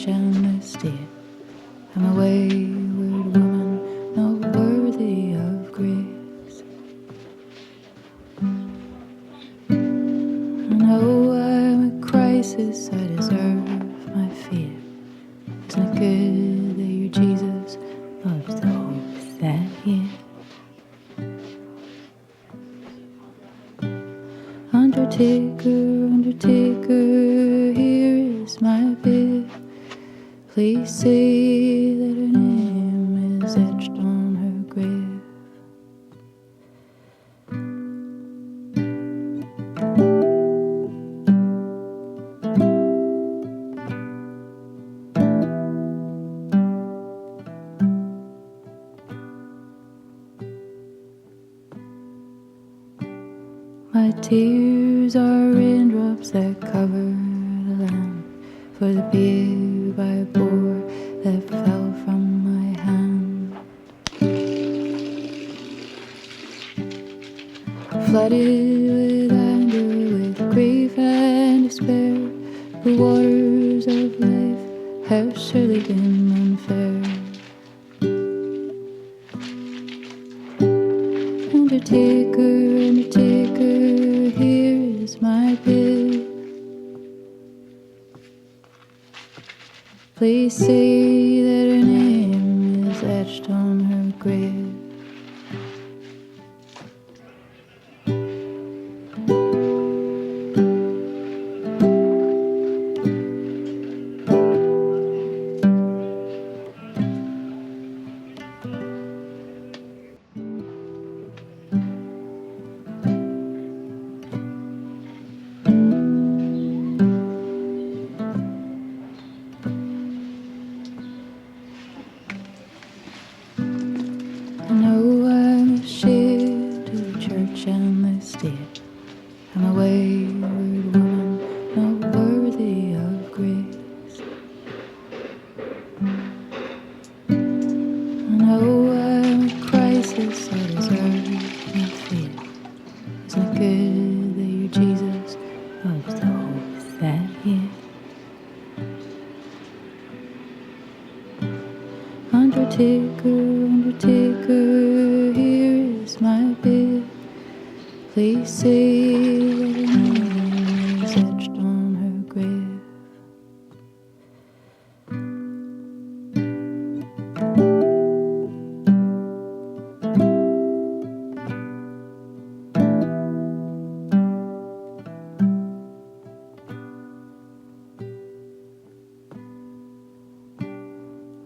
and the steer. I'm a wayward woman, not worthy of grace. I know I'm a crisis, I deserve my fear. Isn't it good that your Jesus loves those that hear? Undertaker, undertaker, here is my bid. Please say that her name is etched on her grave. My tears are raindrops that cover the land, for the beer I bore that fell from my hand. Flooded with anger, with grief and despair, the waters of life have surely been unfair. Undertaker, undertaker, here is my bid. Please say that her name is etched on her grave. I know I'm a shit to the church and the state. I'm a wayward woman, not worthy of grace. I know I'm a crisis, I deserve my fate. Isn't it good that your Jesus loves those that hear? Undertaker, undertaker, here is my bid. Please say that her name is etched on her grave.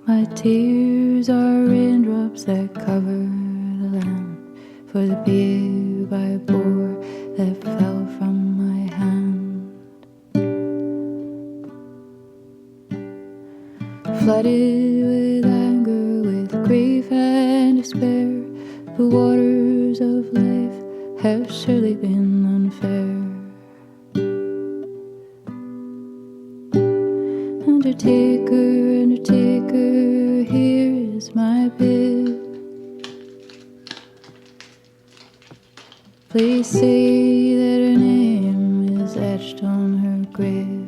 My tears are raindrops that cover the land, for the beer I bore that fell from my hand. Flooded with anger, with grief and despair, the waters of life have surely been unfair. Undertaker, undertaker, here is my bid. Please say that her name is etched on her grave.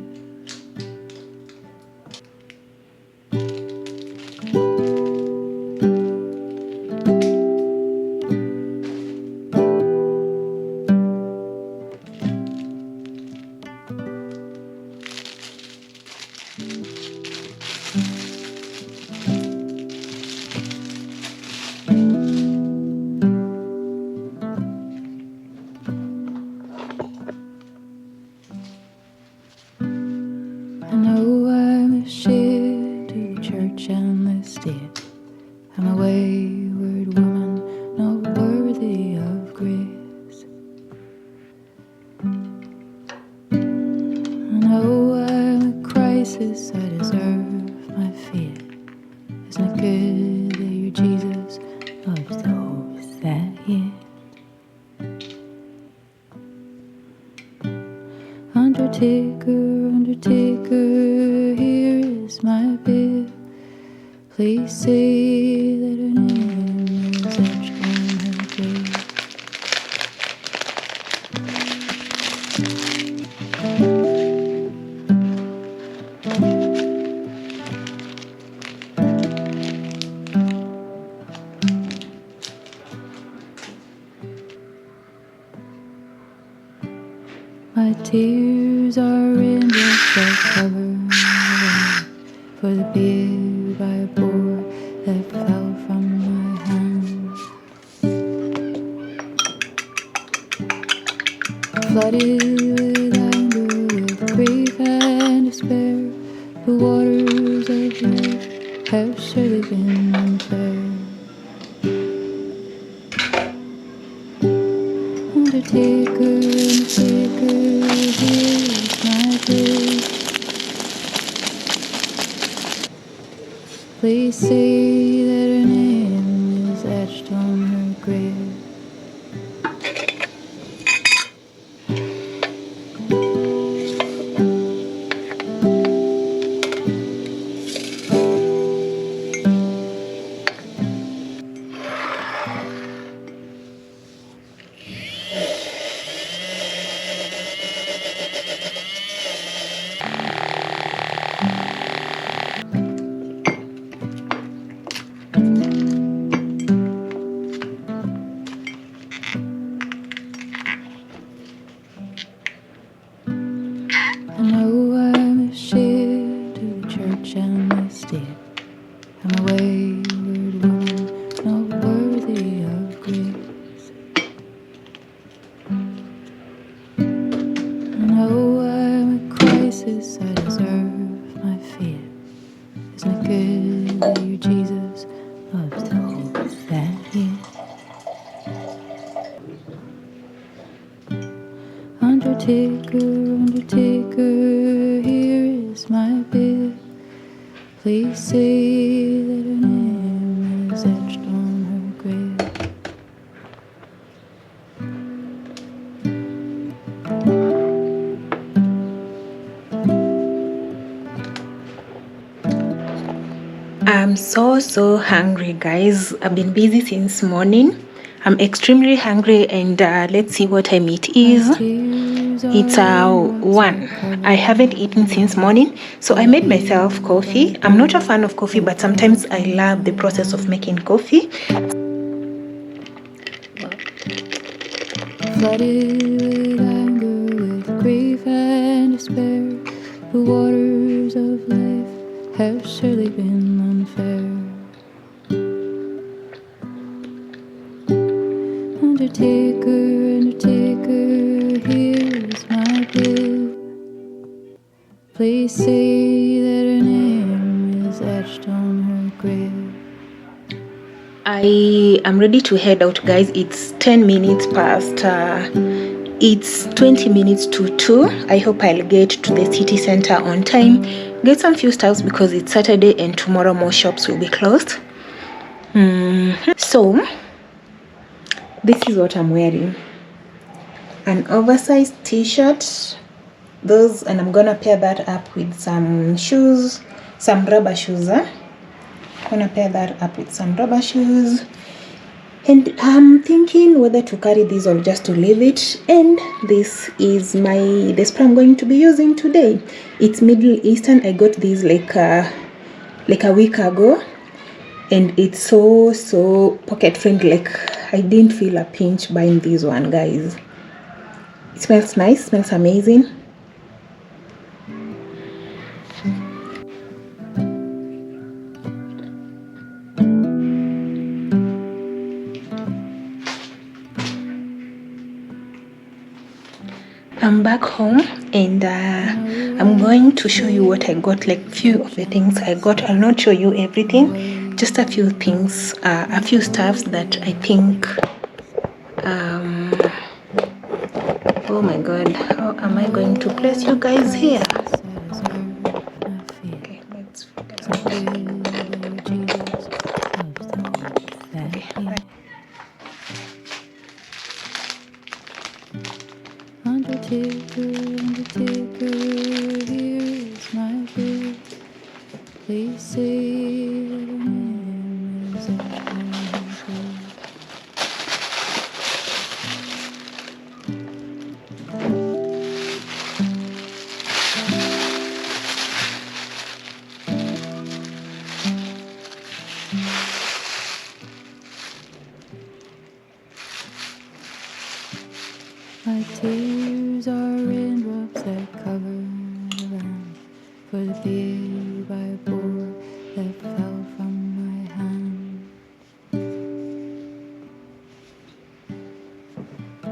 I know I'm a shit to the church and the state. I'm a wayward woman, not worthy of grace. I know I'm a crisis, I deserve my fear. Isn't it good that your Jesus loves those that hear? Undertaker, undertaker, here is my bid. Please say that her name is etched on her grave. tears are raindrops that cover for the beard I bore that fell from my hand. Flooded with anger, with grief and despair, the waters of life have surely been unfair. Undertaker, undertaker, here's my bid. Please say that her name is etched on her grave. I know I'm a shit to the church and the state. I'm a wayward woman, not worthy of grace. I know I'm a crisis, I deserve my fate. Isn't it good that your Jesus loves to hold that here? Undertaker, undertaker, here is my bid. Please say that her name is etched on her grave. I'm so hungry, guys. I've been busy since morning. I'm extremely hungry, and let's see what time it is. It's 1. I haven't eaten since morning, so I made myself coffee. I'm not a fan of coffee, but sometimes I love the process of making coffee. Flooded with anger, with grief and despair, the waters of life have surely been unfair. Undertaker, undertaker, here's my bid. Please say that her name is etched on her grave. I am ready to head out, guys. It's 10 minutes past. It's 20 minutes to 2. I hope I'll get to the city center on time. Get some few stuffs because it's Saturday and tomorrow more shops will be closed. So this is what I'm wearing: an oversized t-shirt, and I'm gonna pair that up with some shoes, some rubber shoes. I'm gonna pair that up with some rubber shoes, and I'm thinking whether to carry this or just to leave it. And this is the spray I'm going to be using today. It's Middle Eastern. I got this like a week ago, and it's so pocket friendly. Like, I didn't feel a pinch buying this one, guys. It smells nice, smells amazing. I'm back home, and I'm going to show you what I got, like few of the things I got. I'll not show you everything, just a few things, a few stuffs that I think oh my god, how am I going to place you guys here? Okay, let's figure it out. Okay. Undertaker, undertaker, here's my bid. Please say that her name is etched on her grave. for the beer by a boar that fell from my hand.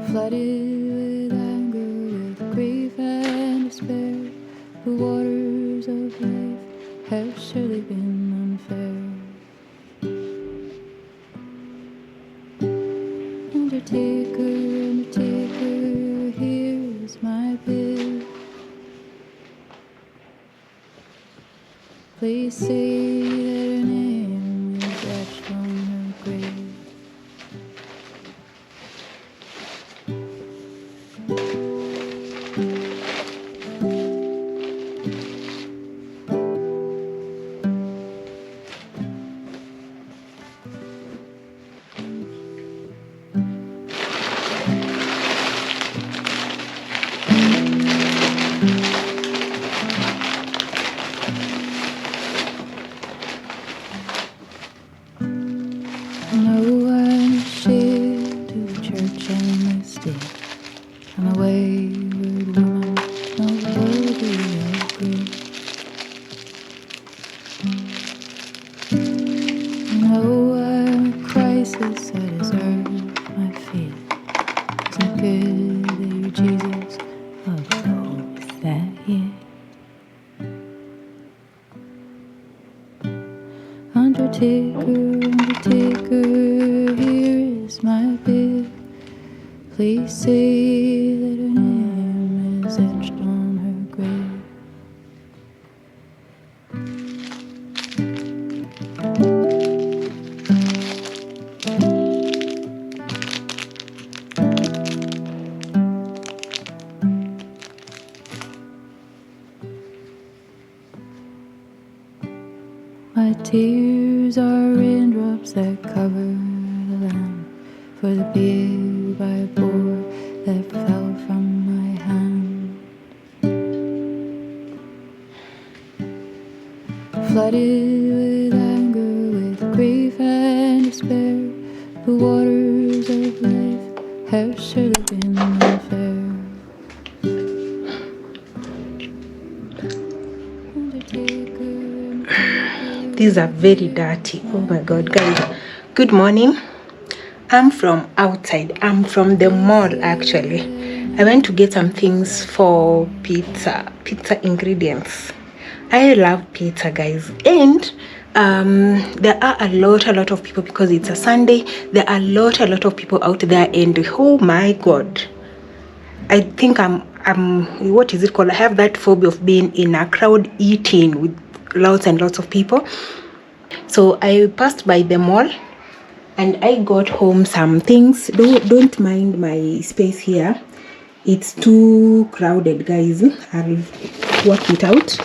Flooded with anger, with grief and despair, the waters of life have surely been unfair. Undertaker, undertaker, here is my bid. Please say that her name is etched on her grave. No, I'm ashamed to the church and the state. I'm a wayward woman, not worthy of grace. No, I'm a crisis, I deserve my fate. It's not good that you're Jesus, oh, so is that it? Undertaker, undertaker, here is my bid. Please say that her name is etched on her grave. My tears are raindrops that cover the land, for the beer by a boar that fell from my hand. Flooded with anger, with grief and despair, the waters of life have surely been unfair. These are very dirty. Oh my god, guys. Good morning. I'm from outside. I'm from the mall actually. I went to get some things for pizza ingredients. I love pizza, guys. And there are a lot of people, because it's a Sunday. There are a lot of people out there, and oh my god, I think I'm what is it called? I have that phobia of being in a crowd eating with lots and lots of people. So I passed by the mall and I got home some things. Don't mind my space here. It's too crowded, guys. I'll work it out.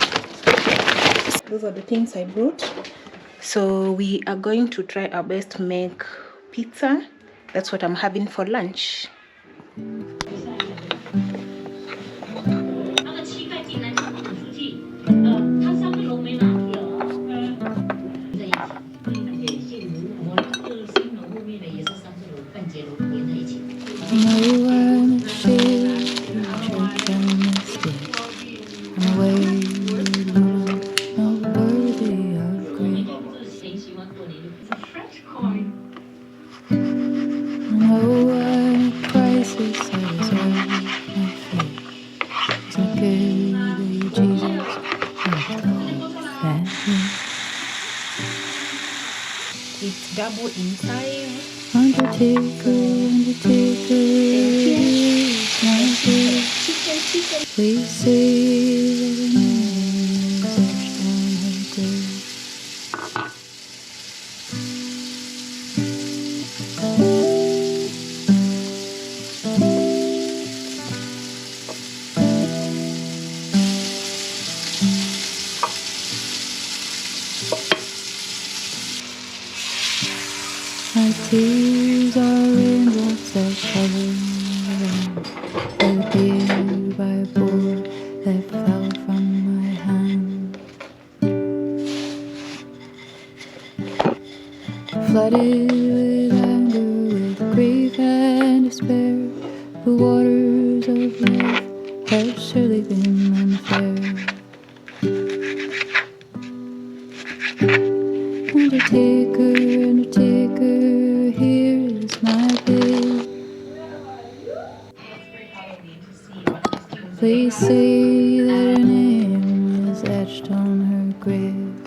Those are the things I brought. So we are going to try our best to make pizza. That's what I'm having for lunch. It's double in size. Undertaker, undertaker, chicken. Please say that her name is etched on her grave. My tears are raindrops that cover the land, the beer by a boar that fell from my hand. Flooded with anger, with grief and despair, the waters of life have surely been unfair. Undertaker, Undertaker, here is my bid. Please say that her name is etched on her grave.